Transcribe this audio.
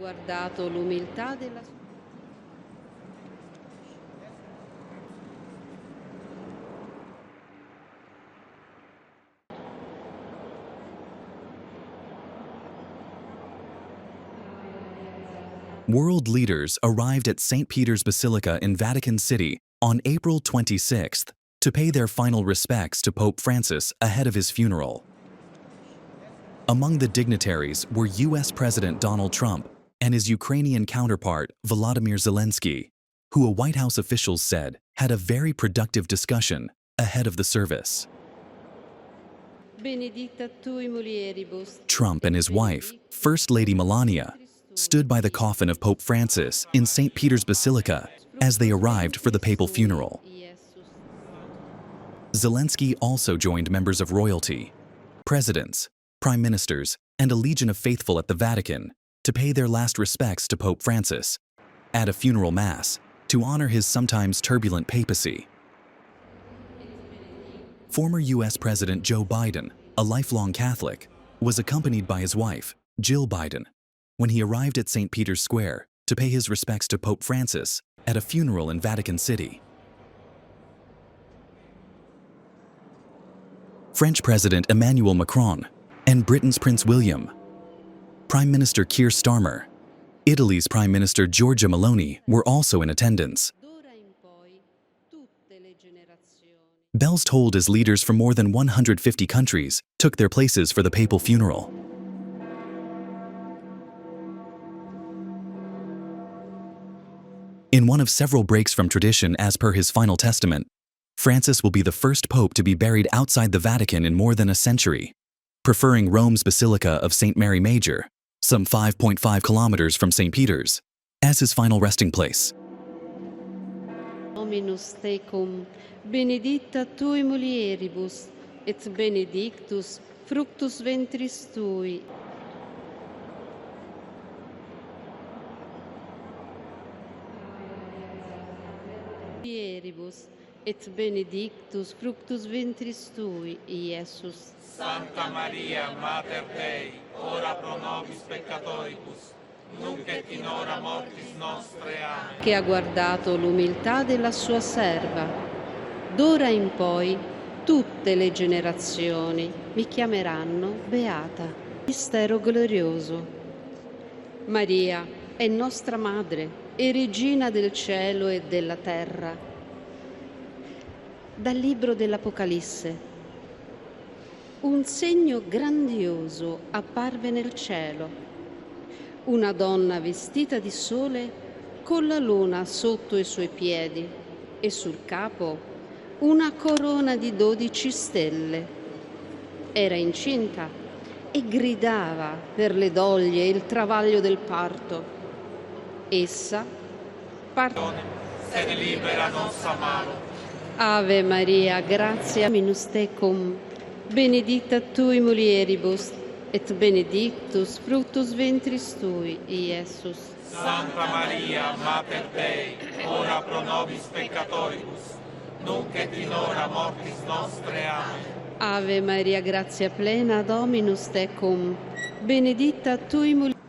Guardato l'umiltà della sua. World leaders arrived at St. Peter's Basilica in Vatican City on April 26th to pay their final respects to Pope Francis ahead of his funeral. Among the dignitaries were US President Donald Trump and his Ukrainian counterpart Volodymyr Zelensky, who a White House official said had a very productive discussion ahead of the service. Benedicta tui mulieribus. Trump and his wife, First Lady Melania, stood by the coffin of Pope Francis in St. Peter's Basilica as they arrived for the papal funeral. Zelensky also joined members of royalty, presidents, prime ministers, and a legion of faithful at the Vatican to pay their last respects to Pope Francis at a funeral mass to honor his sometimes turbulent papacy. Former US President Joe Biden, a lifelong Catholic, was accompanied by his wife, Jill Biden, when he arrived at St. Peter's Square to pay his respects to Pope Francis at a funeral in Vatican City. French President Emmanuel Macron and Britain's Prince William, Prime Minister Keir Starmer, Italy's Prime Minister Giorgia Meloni were also in attendance. Bells tolled as leaders from more than 150 countries took their places for the papal funeral. In one of several breaks from tradition as per his final testament, Francis will be the first pope to be buried outside the Vatican in more than a century, preferring Rome's Basilica of St. Mary Major, some 5.5 kilometers from St. Peter's, as his final resting place. Dominus tecum, benedicta tui mulieribus, et benedictus fructus ventris tui. Mulieribus, et benedictus fructus ventris tui, Iesus. Santa Maria, Mater Dei, ora pro nobis peccatoribus, nunc et in hora mortis nostre. Amen. Che ha guardato l'umiltà della sua serva. D'ora in poi tutte le generazioni mi chiameranno beata. Mistero glorioso. Maria è nostra madre e regina del cielo e della terra. Dal libro dell'Apocalisse. Un segno grandioso apparve nel cielo. Una donna vestita di sole con la luna sotto i suoi piedi e sul capo una corona di 12 stelle. Era incinta e gridava per le doglie e il travaglio del parto. Essa Sed libera nos amaro. Ave Maria, gratia minus tecum, benedicta tui mulieribus, et benedictus fructus ventris tui, Iesus. Santa Maria, Mater Dei, ora pro nobis peccatoribus, nunc et in hora mortis nostre. Amen. Ave Maria, gratia plena, Dominus tecum, benedicta tui mulieribus,